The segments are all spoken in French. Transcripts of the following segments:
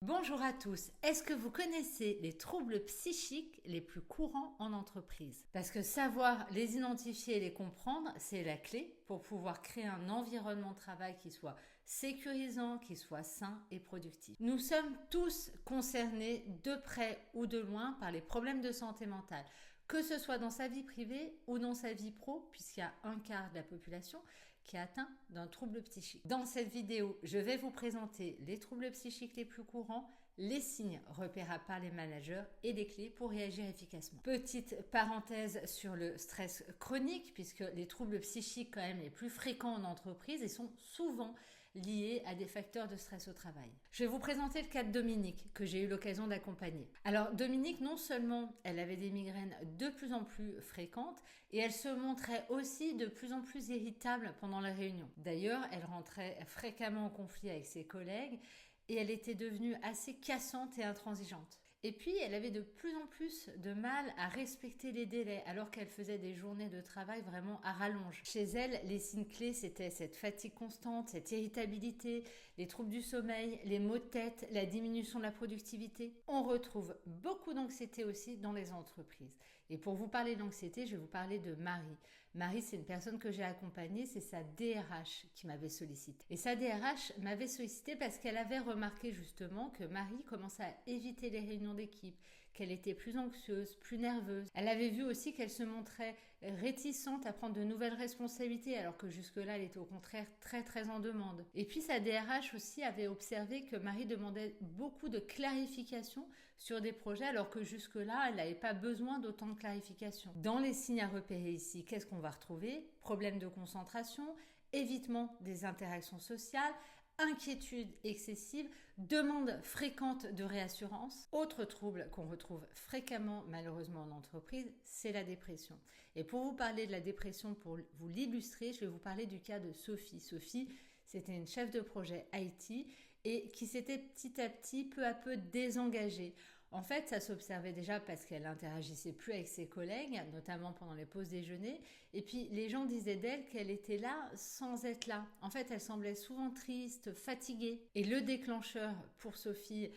Bonjour à tous. Est-ce que vous connaissez les troubles psychiques les plus courants en entreprise? Parce que savoir les identifier et les comprendre, c'est la clé pour pouvoir créer un environnement de travail qui soit sécurisant, qui soit sain et productif. Nous sommes tous concernés de près ou de loin par les problèmes de santé mentale, que ce soit dans sa vie privée ou dans sa vie pro, puisqu'il y a un quart de la population qui est atteint d'un trouble psychique. Dans cette vidéo, je vais vous présenter les troubles psychiques les plus courants, les signes repérables par les managers et les clés pour réagir efficacement. Petite parenthèse sur le stress chronique, puisque les troubles psychiques quand même les plus fréquents en entreprise et sont souvent liés à des facteurs de stress au travail. Je vais vous présenter le cas de Dominique, que j'ai eu l'occasion d'accompagner. Alors Dominique, non seulement elle avait des migraines de plus en plus fréquentes, et elle se montrait aussi de plus en plus irritable pendant les réunions. D'ailleurs, elle rentrait fréquemment en conflit avec ses collègues, et elle était devenue assez cassante et intransigeante. Et puis, elle avait de plus en plus de mal à respecter les délais, alors qu'elle faisait des journées de travail vraiment à rallonge. Chez elle, les signes clés, c'était cette fatigue constante, cette irritabilité, les troubles du sommeil, les maux de tête, la diminution de la productivité. On retrouve beaucoup d'anxiété aussi dans les entreprises. Et pour vous parler d'anxiété, je vais vous parler de Marie. Marie, c'est une personne que j'ai accompagnée, c'est sa DRH qui m'avait sollicité. Et sa DRH m'avait sollicité parce qu'elle avait remarqué justement que Marie commençait à éviter les réunions d'équipe, qu'elle était plus anxieuse, plus nerveuse. Elle avait vu aussi qu'elle se montrait réticente à prendre de nouvelles responsabilités, alors que jusque-là, elle était au contraire très en demande. Et puis sa DRH aussi avait observé que Marie demandait beaucoup de clarification sur des projets, alors que jusque-là, elle n'avait pas besoin d'autant de clarification. Dans les signes à repérer ici, qu'est-ce qu'on va retrouver? Problème de concentration, évitement des interactions sociales, inquiétude excessive, demande fréquente de réassurance. Autre trouble qu'on retrouve fréquemment malheureusement en entreprise, c'est la dépression. Et pour vous parler de la dépression, pour vous l'illustrer, je vais vous parler du cas de Sophie. Sophie, c'était une chef de projet IT et qui s'était petit à petit, peu à peu désengagée. En fait, ça s'observait déjà parce qu'elle interagissait plus avec ses collègues, notamment pendant les pauses déjeuner. Et puis, les gens disaient d'elle qu'elle était là sans être là. En fait, elle semblait souvent triste, fatiguée. Et le déclencheur pour Sophie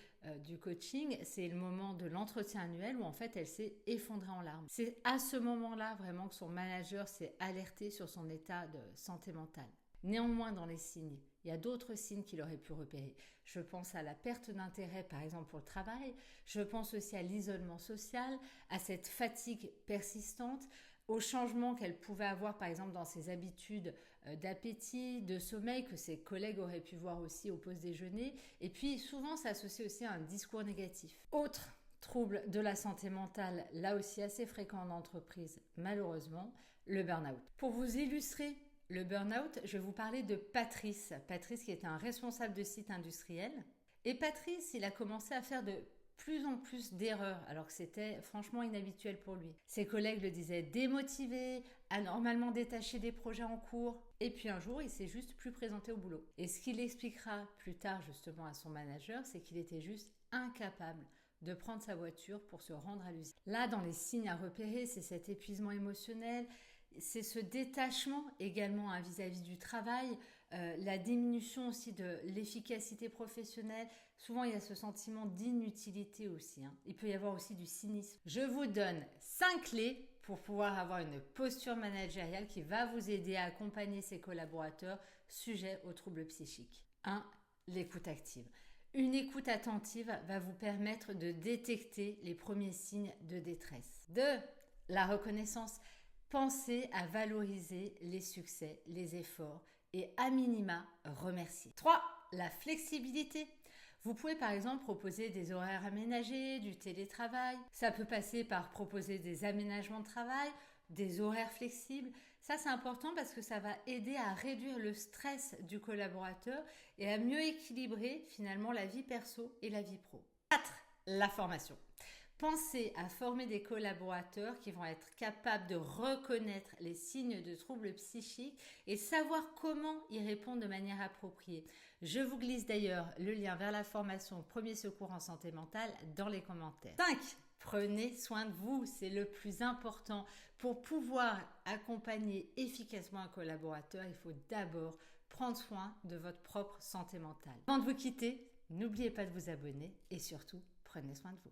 du coaching, c'est le moment de l'entretien annuel où en fait, elle s'est effondrée en larmes. C'est à ce moment-là vraiment que son manager s'est alerté sur son état de santé mentale. Néanmoins, dans les signes, il y a d'autres signes qu'il aurait pu repérer. Je pense à la perte d'intérêt, par exemple, pour le travail. Je pense aussi à l'isolement social, à cette fatigue persistante, au changement qu'elle pouvait avoir, par exemple, dans ses habitudes d'appétit, de sommeil, que ses collègues auraient pu voir aussi au pause déjeuner. Et puis, souvent, ça associe aussi à un discours négatif. Autre trouble de la santé mentale, là aussi assez fréquent en entreprise, malheureusement, le burn-out. Pour vous illustrer le burn-out, je vais vous parler de Patrice. Patrice qui était un responsable de site industriel. Et Patrice, il a commencé à faire de plus en plus d'erreurs, alors que c'était franchement inhabituel pour lui. Ses collègues le disaient démotivé, anormalement détaché des projets en cours. Et puis un jour, il s'est juste plus présenté au boulot. Et ce qu'il expliquera plus tard justement à son manager, c'est qu'il était juste incapable de prendre sa voiture pour se rendre à l'usine. Là, dans les signes à repérer, c'est cet épuisement émotionnel, c'est ce détachement également vis-à-vis du travail, la diminution aussi de l'efficacité professionnelle. Souvent, il y a ce sentiment d'inutilité aussi. Il peut y avoir aussi du cynisme. Je vous donne 5 clés pour pouvoir avoir une posture managériale qui va vous aider à accompagner ses collaborateurs sujets aux troubles psychiques. 1. L'écoute active. Une écoute attentive va vous permettre de détecter les premiers signes de détresse. 2. La reconnaissance. Pensez à valoriser les succès, les efforts et à minima remercier. 3. La flexibilité. Vous pouvez par exemple proposer des horaires aménagés, du télétravail. Ça peut passer par proposer des aménagements de travail, des horaires flexibles. Ça, c'est important parce que ça va aider à réduire le stress du collaborateur et à mieux équilibrer finalement la vie perso et la vie pro. 4. La formation. Pensez à former des collaborateurs qui vont être capables de reconnaître les signes de troubles psychiques et savoir comment y répondre de manière appropriée. Je vous glisse d'ailleurs le lien vers la formation Premier secours en santé mentale dans les commentaires. 5. Prenez soin de vous, c'est le plus important. Pour pouvoir accompagner efficacement un collaborateur, il faut d'abord prendre soin de votre propre santé mentale. Avant de vous quitter, N'oubliez pas de vous abonner et surtout, prenez soin de vous.